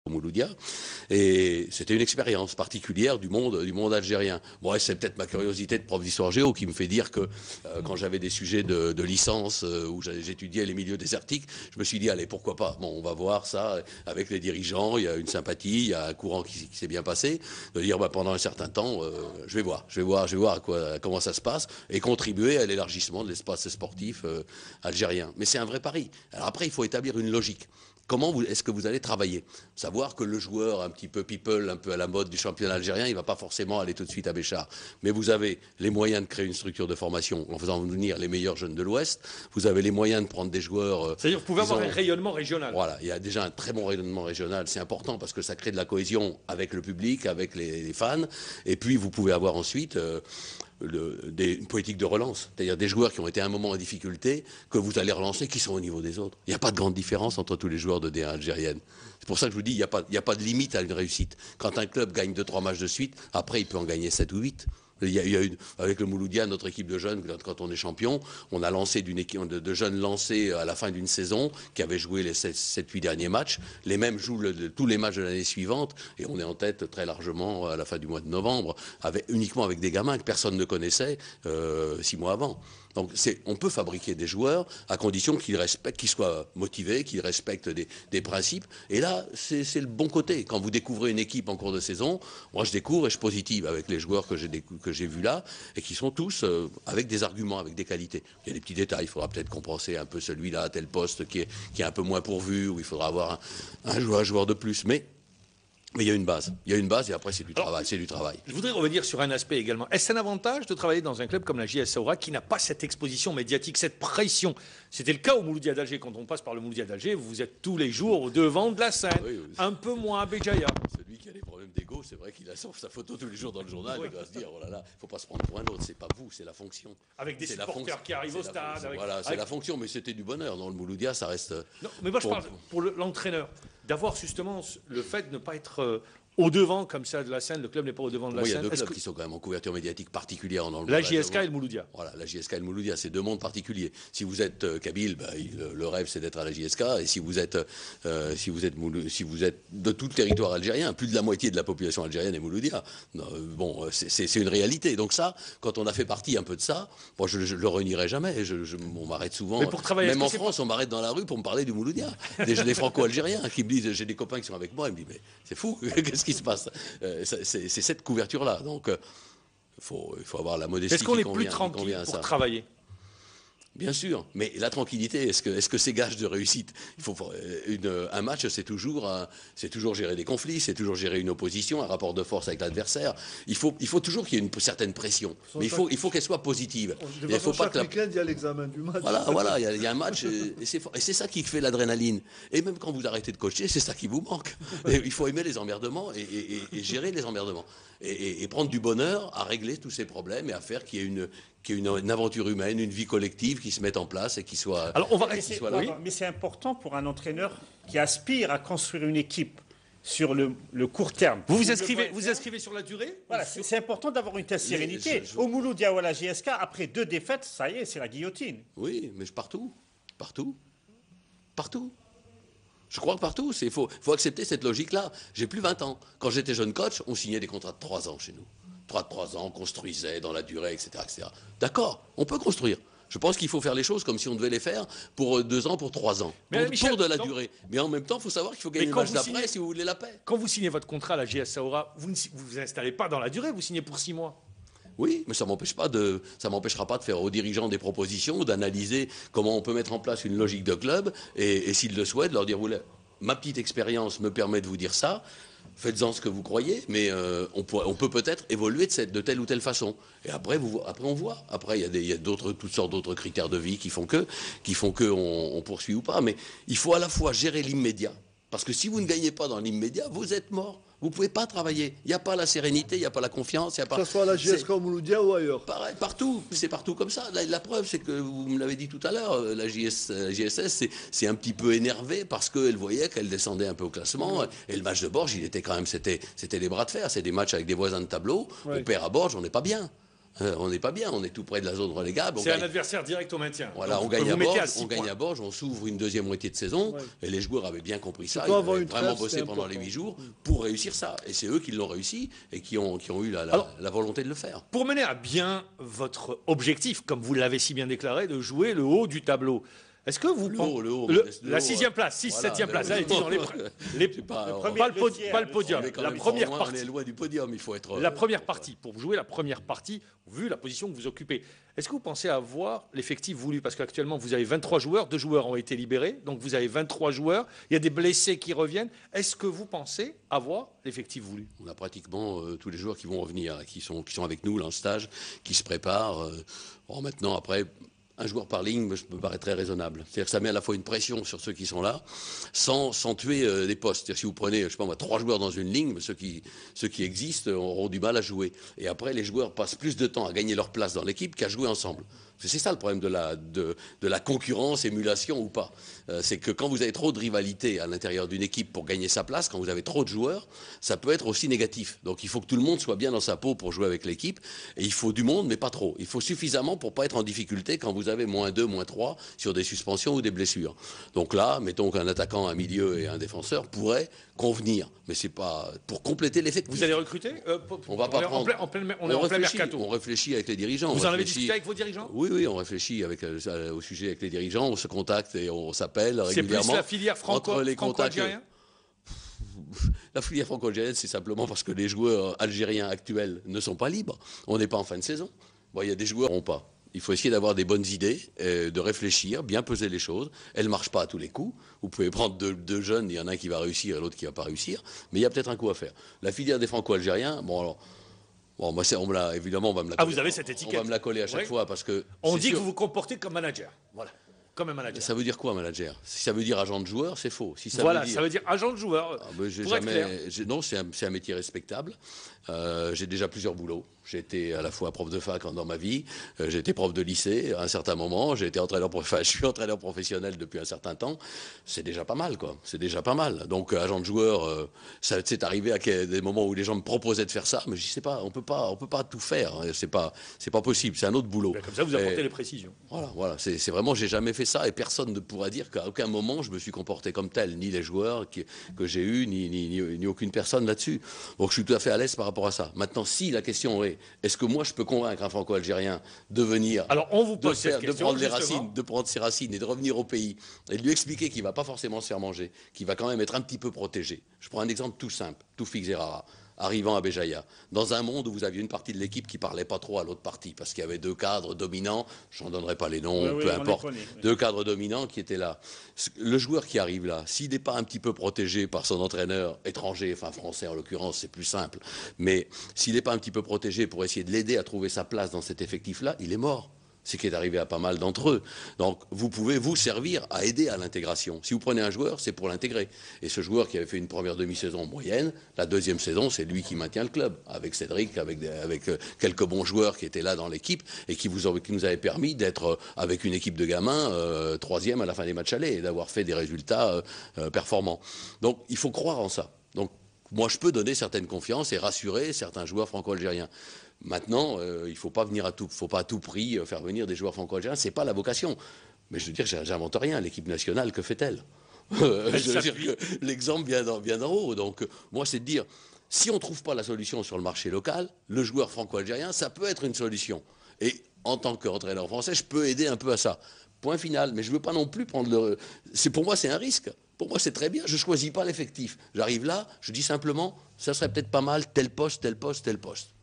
Mouloudia, et c'était une expérience particulière du monde algérien. Bon, ouais, c'est peut-être ma curiosité de prof d'histoire géo qui me fait dire que quand j'avais des sujets de licence où j'étudiais les milieux désertiques, je me suis dit allez, pourquoi pas. Bon, on va voir ça avec les dirigeants. Il y a une sympathie, il y a un courant qui s'est bien passé. De dire pendant un certain temps, je vais voir comment ça se passe et contribuer à l'élargissement de l'espace sportif algérien. Mais c'est un vrai pari. Alors après, il faut établir une logique. Comment est-ce que vous allez travailler? Savoir que le joueur un petit peu people, un peu à la mode du championnat algérien, il ne va pas forcément aller tout de suite à Béchar. Mais vous avez les moyens de créer une structure de formation en faisant venir les meilleurs jeunes de l'Ouest. Vous avez les moyens de prendre des joueurs... C'est-à-dire que vous pouvez avoir un rayonnement régional. Voilà, il y a déjà un très bon rayonnement régional. C'est important parce que ça crée de la cohésion avec le public, avec les fans. Et puis vous pouvez avoir ensuite... une politique de relance, c'est-à-dire des joueurs qui ont été à un moment en difficulté, que vous allez relancer, qui sont au niveau des autres. Il n'y a pas de grande différence entre tous les joueurs de D1 algérienne. C'est pour ça que je vous dis, il n'y a pas de limite à une réussite. Quand un club gagne 2-3 matchs de suite, après il peut en gagner 7 ou 8. Il y a avec le Mouloudia, notre équipe de jeunes, quand on est champion, on a lancé d'une équipe de jeunes lancés à la fin d'une saison, qui avaient joué les 7-8 derniers matchs. Les mêmes jouent tous les matchs de l'année suivante, et on est en tête très largement à la fin du mois de novembre, uniquement avec des gamins que personne ne connaissait 6 mois avant. Donc on peut fabriquer des joueurs à condition qu'ils soient motivés, qu'ils respectent des principes. Et là, c'est le bon côté. Quand vous découvrez une équipe en cours de saison, moi je découvre et je suis positive avec les joueurs que j'ai vus là, et qui sont tous avec des arguments, avec des qualités. Il y a des petits détails, il faudra peut-être compenser un peu celui-là à tel poste qui est un peu moins pourvu, où il faudra avoir un joueur de plus. Mais il y a une base. Et après c'est du travail. Je voudrais revenir sur un aspect également. Est-ce un avantage de travailler dans un club comme la JS Saoura qui n'a pas cette exposition médiatique, cette pression? C'était le cas au Mouloudia d'Alger. Quand on passe par le Mouloudia d'Alger, vous êtes tous les jours au devant de la scène. Oui. Un peu moins à Béjaïa. Celui qui a des problèmes d'ego, c'est vrai qu'il a sa photo tous les jours dans le journal. Oui. Il doit se dire, oh là là, il ne faut pas se prendre pour un autre. C'est pas vous, c'est la fonction. Avec des supporters qui arrivent au stade. Voilà, c'est la fonction, mais c'était du bonheur. Dans le Mouloudia, ça reste... Non, mais moi je parle pour l'entraîneur. D'avoir justement le fait de ne pas être... au-devant, comme ça, de la scène, le club n'est pas au-devant de la scène. Il y a deux clubs qui sont quand même en couverture médiatique particulière dans le monde. La JSK et le Mouloudia. Voilà, la JSK et le Mouloudia, c'est deux mondes particuliers. Si vous êtes Kabyle, le rêve c'est d'être à la JSK, et si vous êtes de tout le territoire algérien, plus de la moitié de la population algérienne est Mouloudia. Bon, c'est une réalité. Donc ça, quand on a fait partie un peu de ça, moi je le renierai jamais. On m'arrête souvent. Même en France, on m'arrête dans la rue pour me parler du Mouloudia. Des franco-algériens qui me disent, j'ai des copains qui sont avec moi, ils me disent mais c'est fou, qu'est-ce qui se passe? C'est cette couverture-là. Donc, il faut avoir la modestie. Est-ce qu'on est plus tranquille pour travailler? Bien sûr, mais la tranquillité, est-ce que c'est gage de réussite? Un match, c'est toujours gérer des conflits, c'est toujours gérer une opposition, un rapport de force avec l'adversaire. Il faut toujours qu'il y ait une certaine pression, mais il faut qu'elle soit positive. Il faut pas que week-end, il y a l'examen du match. Voilà, il y a un match, et c'est ça qui fait l'adrénaline. Et même quand vous arrêtez de coacher, c'est ça qui vous manque. Et il faut aimer les emmerdements et gérer les emmerdements. Et prendre du bonheur à régler tous ces problèmes et à faire qu'il y ait une aventure humaine, une vie collective qui se mette en place et qui soit... Alors on va rester là. Oui. Mais c'est important pour un entraîneur qui aspire à construire une équipe sur le court terme. Vous inscrivez sur la durée? Voilà, c'est important d'avoir une telle sérénité. Au Mouloudia ou à la JSK, après 2 défaites, ça y est, c'est la guillotine. Oui, mais partout. Je crois que partout, il faut accepter cette logique-là. J'ai plus 20 ans. Quand j'étais jeune coach, on signait des contrats de 3 ans chez nous. 3 ans, on construisait dans la durée, etc. etc. D'accord, on peut construire. Je pense qu'il faut faire les choses comme si on devait les faire pour 2 ans, pour 3 ans. Pour de la durée. Mais en même temps, il faut savoir qu'il faut gagner le match d'après si vous voulez la paix. Quand vous signez votre contrat à la JS Saoura, vous ne vous installez pas dans la durée, vous signez pour 6 mois. Oui, mais ça m'empêchera pas de faire aux dirigeants des propositions, d'analyser comment on peut mettre en place une logique de club, et s'ils le souhaitent, leur dire, ma petite expérience me permet de vous dire ça, faites-en ce que vous croyez, mais on peut peut-être évoluer de telle ou telle façon. Et après, on voit. Après, il y a toutes sortes d'autres critères de vie qui font que on poursuit ou pas. Mais il faut à la fois gérer l'immédiat, parce que si vous ne gagnez pas dans l'immédiat, vous êtes mort. Vous ne pouvez pas travailler. Il n'y a pas la sérénité, il n'y a pas la confiance. Que ce soit à la JSK au Mouloudia ou ailleurs. Pareil, partout. C'est partout comme ça. La preuve, c'est que, vous me l'avez dit tout à l'heure, la JSS c'est un petit peu énervé parce qu'elle voyait qu'elle descendait un peu au classement. Et le match de Borges, il était quand même, c'était des bras de fer. C'est des matchs avec des voisins de tableau. On perd à Borges, on n'est pas bien. On n'est pas bien, on est tout près de la zone relégable. C'est un adversaire direct au maintien. Voilà, on gagne à Borges, on s'ouvre une deuxième moitié de saison, et les joueurs avaient bien compris ça. Ils avaient vraiment bossé pendant les 8 jours pour réussir ça. Et c'est eux qui l'ont réussi et qui ont eu la volonté de le faire. Pour mener à bien votre objectif, comme vous l'avez si bien déclaré, de jouer le haut du tableau, est-ce que vous pensez la 6e place, 7e place, allez, disons pas le podium, la première partie. On est loin du podium, il faut être. La première partie, pour jouer la première partie, vu la position que vous occupez. Est-ce que vous pensez avoir l'effectif voulu? Parce qu'actuellement, vous avez 23 joueurs, 2 joueurs ont été libérés, donc vous avez 23 joueurs, il y a des blessés qui reviennent. Est-ce que vous pensez avoir l'effectif voulu? On a pratiquement tous les joueurs qui vont revenir, qui sont avec nous là en stage, qui se préparent. Maintenant, après. Un joueur par ligne me paraît très raisonnable. C'est-à-dire que ça met à la fois une pression sur ceux qui sont là, sans tuer des postes. C'est-à-dire si vous prenez, je sais pas moi, 3 joueurs dans une ligne, ceux qui existent auront du mal à jouer. Et après, les joueurs passent plus de temps à gagner leur place dans l'équipe qu'à jouer ensemble. C'est ça le problème de la concurrence, émulation ou pas. C'est que quand vous avez trop de rivalité à l'intérieur d'une équipe pour gagner sa place, quand vous avez trop de joueurs, ça peut être aussi négatif. Donc il faut que tout le monde soit bien dans sa peau pour jouer avec l'équipe. Et il faut du monde, mais pas trop. Il faut suffisamment pour pas être en difficulté quand vous avez -2, -3 sur des suspensions ou des blessures. Donc là, mettons qu'un attaquant, un milieu et un défenseur pourraient convenir. Mais c'est pas pour compléter l'effectif. Vous allez recruter On va pas prendre. On est en plein mercato. On réfléchit avec les dirigeants. Vous en avez discuté avec vos dirigeants? Oui, on réfléchit au sujet avec les dirigeants, on se contacte et on s'appelle régulièrement. C'est plus la filière franco-algérienne? La filière franco-algérienne, c'est simplement parce que les joueurs algériens actuels ne sont pas libres. On n'est pas en fin de saison. Bon, il y a des joueurs qui n'ont pas. Il faut essayer d'avoir des bonnes idées, de réfléchir, bien peser les choses. Elles ne marchent pas à tous les coups. Vous pouvez prendre deux jeunes, il y en a un qui va réussir et l'autre qui ne va pas réussir. Mais il y a peut-être un coup à faire. La filière des franco-algériens, moi, évidemment, on va me la coller. Vous avez cette étiquette. On va me la coller à chaque fois parce que. On dit que vous vous comportez comme manager. Voilà. Comme un manager. Ça veut dire quoi, manager? Si ça veut dire agent de joueur, c'est faux. Si ça veut dire agent de joueur. Non, c'est un métier respectable. J'ai déjà plusieurs boulots. J'ai été à la fois prof de fac dans ma vie, j'ai été prof de lycée à un certain moment, je suis entraîneur professionnel depuis un certain temps. C'est déjà pas mal, quoi. C'est déjà pas mal. Donc, agent de joueur, c'est arrivé à des moments où les gens me proposaient de faire ça, mais je sais pas, on peut pas tout faire. C'est pas possible. C'est un autre boulot. Comme ça, vous apportez les précisions. Voilà. C'est vraiment, j'ai jamais fait ça et personne ne pourra dire qu'à aucun moment je me suis comporté comme tel, ni les joueurs que j'ai eus, ni aucune personne là-dessus. Donc, je suis tout à fait à l'aise par rapport à ça. Maintenant, si la question est-ce que moi je peux convaincre un franco-algérien de venir, de prendre ses racines et de revenir au pays et de lui expliquer qu'il ne va pas forcément se faire manger, qu'il va quand même être un petit peu protégé. Je prends un exemple tout simple, Toufik Zerrara, arrivant à Béjaïa, dans un monde où vous aviez une partie de l'équipe qui ne parlait pas trop à l'autre partie, parce qu'il y avait 2 cadres dominants, je n'en donnerai pas les noms, peu importe, 2 cadres dominants qui étaient là. Le joueur qui arrive là, s'il n'est pas un petit peu protégé par son entraîneur étranger, enfin français en l'occurrence, c'est plus simple, mais s'il n'est pas un petit peu protégé pour essayer de l'aider à trouver sa place dans cet effectif-là, il est mort. C'est ce qui est arrivé à pas mal d'entre eux. Donc, vous pouvez vous servir à aider à l'intégration. Si vous prenez un joueur, c'est pour l'intégrer. Et ce joueur qui avait fait une première demi-saison moyenne, la deuxième saison, c'est lui qui maintient le club, avec Cédric, avec quelques bons joueurs qui étaient là dans l'équipe et qui nous avaient permis d'être, avec une équipe de gamins, 3e à la fin des matchs allés et d'avoir fait des résultats performants. Donc, il faut croire en ça. Donc, moi, je peux donner certaines confiances et rassurer certains joueurs franco-algériens. Maintenant, il ne faut pas à tout prix faire venir des joueurs franco-algériens. Ce n'est pas la vocation. Mais je veux dire, j'invente rien. L'équipe nationale, que fait-elle? Je veux dire que l'exemple vient d'en haut. Donc, moi, c'est de dire, si on ne trouve pas la solution sur le marché local, le joueur franco-algérien, ça peut être une solution. Et en tant qu'entraîneur français, je peux aider un peu à ça. Point final. Mais je ne veux pas non plus prendre pour moi, c'est un risque. Pour moi, c'est très bien. Je ne choisis pas l'effectif. J'arrive là, je dis simplement, ça serait peut-être pas mal, tel poste, tel poste, tel poste.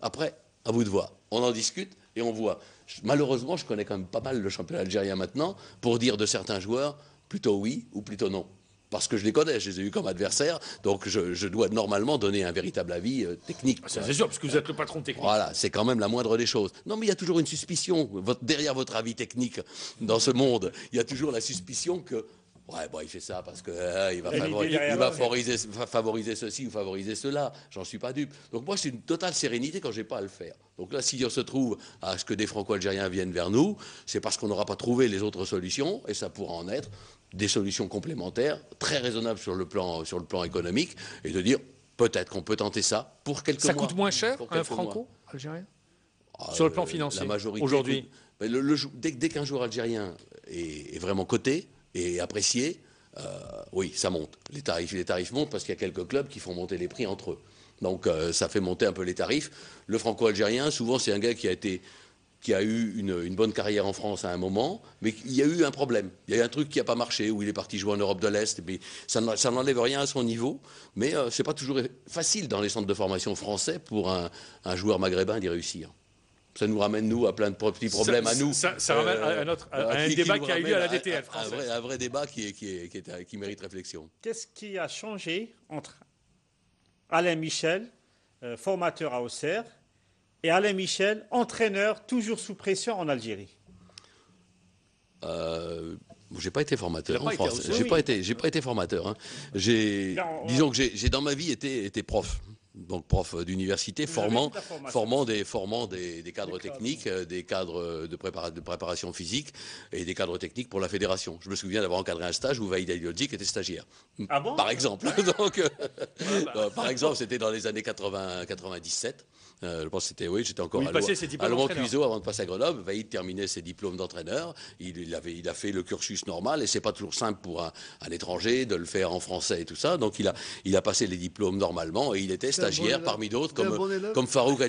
Après, à vous de voir. On en discute et on voit. Malheureusement, je connais quand même pas mal le championnat algérien maintenant pour dire de certains joueurs plutôt oui ou plutôt non. Parce que je les connais, je les ai eus comme adversaires, donc je dois normalement donner un véritable avis technique. Ça, c'est sûr, parce que vous êtes le patron technique. Voilà, c'est quand même la moindre des choses. Non, mais il y a toujours une suspicion. Derrière votre avis technique dans ce monde, il y a toujours la suspicion que il fait ça parce qu'il va favoriser ceci ou favoriser cela. J'en suis pas dupe. Donc moi, c'est une totale sérénité quand j'ai pas à le faire. Donc là, si on se trouve à ce que des franco-algériens viennent vers nous, c'est parce qu'on n'aura pas trouvé les autres solutions, et ça pourra en être des solutions complémentaires, très raisonnables sur le plan économique, et de dire peut-être qu'on peut tenter ça pour quelques mois. Ça coûte moins cher un franco-algérien? Sur le plan financier, aujourd'hui dès qu'un joueur algérien est vraiment coté et apprécié, oui, ça monte. Les tarifs montent parce qu'il y a quelques clubs qui font monter les prix entre eux. Donc ça fait monter un peu les tarifs. Le franco-algérien, souvent, c'est un gars qui a eu une bonne carrière en France à un moment, mais il y a eu un problème. Il y a eu un truc qui n'a pas marché, où il est parti jouer en Europe de l'Est. Et puis ça n'enlève rien à son niveau, mais ce n'est pas toujours facile dans les centres de formation français pour un joueur maghrébin d'y réussir. Ça nous ramène, nous, à plein de petits problèmes à nous. Ça ramène à un débat qui a eu lieu à la DTN française. Un vrai débat qui mérite réflexion. Qu'est-ce qui a changé entre Alain Michel, formateur à Auxerre, et Alain Michel, entraîneur toujours sous pression en Algérie? J'ai pas été formateur en France. J'ai pas été formateur. Hein. Disons que j'ai dans ma vie été prof. Donc prof d'université, formant des cadres techniques, des cadres de préparation physique et des cadres techniques pour la fédération. Je me souviens d'avoir encadré un stage où Vaïd Aliodzik était stagiaire. Ah bon? Par exemple. Donc, par exemple, c'était dans les années 97. Je pense que c'était, oui, j'étais encore à Lomont-Cuiseau avant de passer à Grenoble. Vaïd terminait ses diplômes d'entraîneur. Il a fait le cursus normal et c'est pas toujours simple pour un étranger de le faire en français et tout ça. Donc il a passé les diplômes normalement et il était stagiaire parmi d'autres comme Farouk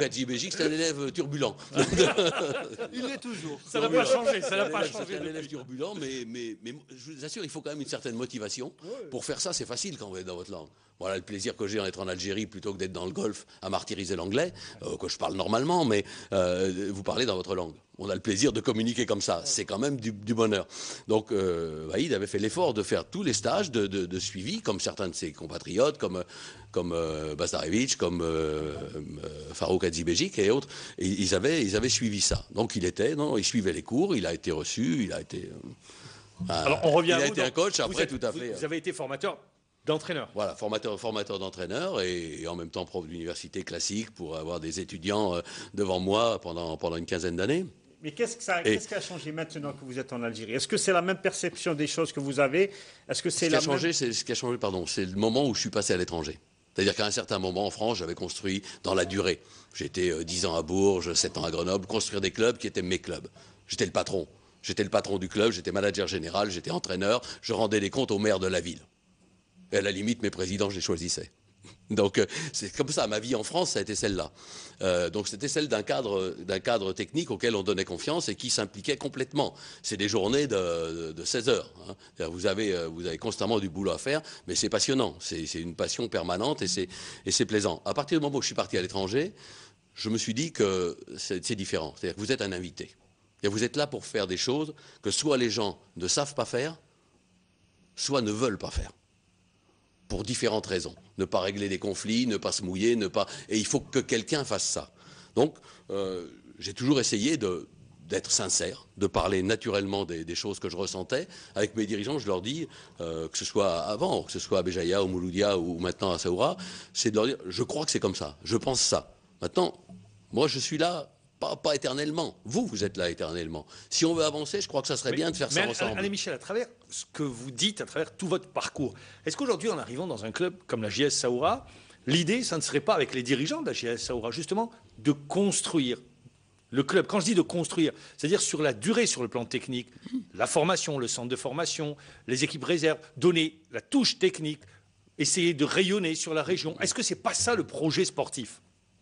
Hadjibeji, c'est un élève turbulent. Il l'est toujours. Ça n'a pas changé. Ça n'a pas changé. C'est un élève turbulent, mais je vous assure, il faut quand même une certaine motivation. Pour faire ça, c'est facile quand vous êtes dans votre langue. Voilà le plaisir que j'ai en être en Algérie plutôt que d'être dans le Golfe à martyriser l'anglais, que je parle normalement, mais vous parlez dans votre langue. On a le plaisir de communiquer comme ça. C'est quand même du bonheur. Donc, Vaïd avait fait l'effort de faire tous les stages de suivi, comme certains de ses compatriotes, comme Bastarevic, comme Farouk Hadjibejic et autres. Et ils avaient suivi ça. Donc, il suivait les cours, il a été reçu, il a été... Alors, on revient il a été un coach, après, tout à fait. Vous avez été formateur d'entraîneur. Voilà, formateur d'entraîneur et en même temps prof d'université classique pour avoir des étudiants devant moi pendant une quinzaine d'années. Mais qu'est-ce qui a changé maintenant que vous êtes en Algérie? Est-ce que c'est la même perception des choses que vous avez? Est-ce que c'est Ce qui a changé, c'est le moment où je suis passé à l'étranger. C'est-à-dire qu'à un certain moment en France, j'avais construit dans la durée. J'étais 10 ans à Bourges, 7 ans à Grenoble, construire des clubs qui étaient mes clubs. J'étais le patron. J'étais le patron du club, j'étais manager général, j'étais entraîneur, je rendais des comptes au maire de la ville. Et à la limite, mes présidents, je les choisissais. Donc, c'est comme ça. Ma vie en France, ça a été celle-là. Donc, c'était celle d'un cadre technique auquel on donnait confiance et qui s'impliquait complètement. C'est des journées de 16 heures. Hein. Vous avez constamment du boulot à faire, mais c'est passionnant. C'est une passion permanente et c'est plaisant. À partir du moment où je suis parti à l'étranger, je me suis dit que c'est différent. C'est-à-dire que vous êtes un invité. Vous êtes là pour faire des choses que soit les gens ne savent pas faire, soit ne veulent pas faire. Pour différentes raisons. Ne pas régler des conflits, ne pas se mouiller, et il faut que quelqu'un fasse ça. Donc, j'ai toujours essayé d'être sincère, de parler naturellement des choses que je ressentais. Avec mes dirigeants, je leur dis, que ce soit avant, que ce soit à Béjaïa, au Mouloudia ou maintenant à Saoura, c'est de leur dire, je crois que c'est comme ça, je pense ça. Maintenant, moi je suis là, pas éternellement. Vous êtes là éternellement. Si on veut avancer, je crois que ça serait bien de faire ça ensemble. Alain Michel, à travers ce que vous dites, à travers tout votre parcours, est-ce qu'aujourd'hui, en arrivant dans un club comme la JS Saoura, l'idée, ça ne serait pas avec les dirigeants de la JS Saoura, justement, de construire le club? Quand je dis de construire, c'est-à-dire sur la durée, sur le plan technique, la formation, le centre de formation, les équipes réserves, donner la touche technique, essayer de rayonner sur la région. Est-ce que c'est pas ça le projet sportif?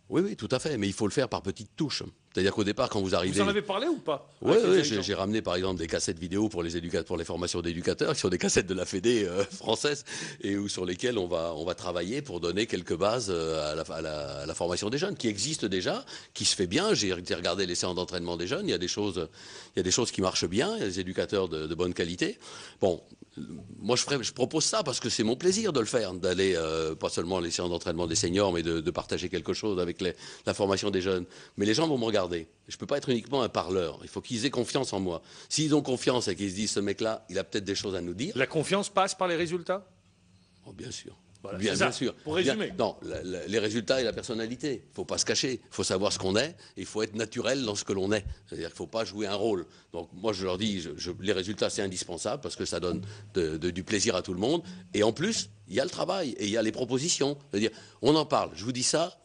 Oui, tout à fait, mais il faut le faire par petites touches. C'est-à-dire qu'au départ, quand vous arrivez... Vous en avez parlé ou pas? Oui, j'ai ramené par exemple des cassettes vidéo pour les formations d'éducateurs, qui sont des cassettes de la Fédé française, et sur lesquelles on va travailler pour donner quelques bases à la formation des jeunes, qui existe déjà, qui se fait bien. J'ai regardé les séances d'entraînement des jeunes, il y a des choses qui marchent bien, il y a des éducateurs de bonne qualité. Bon, moi je propose ça parce que c'est mon plaisir de le faire, d'aller pas seulement les séances d'entraînement des seniors, mais de partager quelque chose avec la formation des jeunes. Mais les gens vont me regarder. Je ne peux pas être uniquement un parleur. Il faut qu'ils aient confiance en moi. S'ils ont confiance et qu'ils se disent, ce mec-là, il a peut-être des choses à nous dire. La confiance passe par les résultats? Oh, bien sûr. Voilà, bien sûr. Pour résumer. Non, les résultats et la personnalité. Il ne faut pas se cacher. Il faut savoir ce qu'on est et il faut être naturel dans ce que l'on est. C'est-à-dire qu'il ne faut pas jouer un rôle. Donc moi, je leur dis, les résultats, c'est indispensable parce que ça donne du plaisir à tout le monde. Et en plus, il y a le travail et il y a les propositions. C'est-à-dire, on en parle. Je vous dis ça,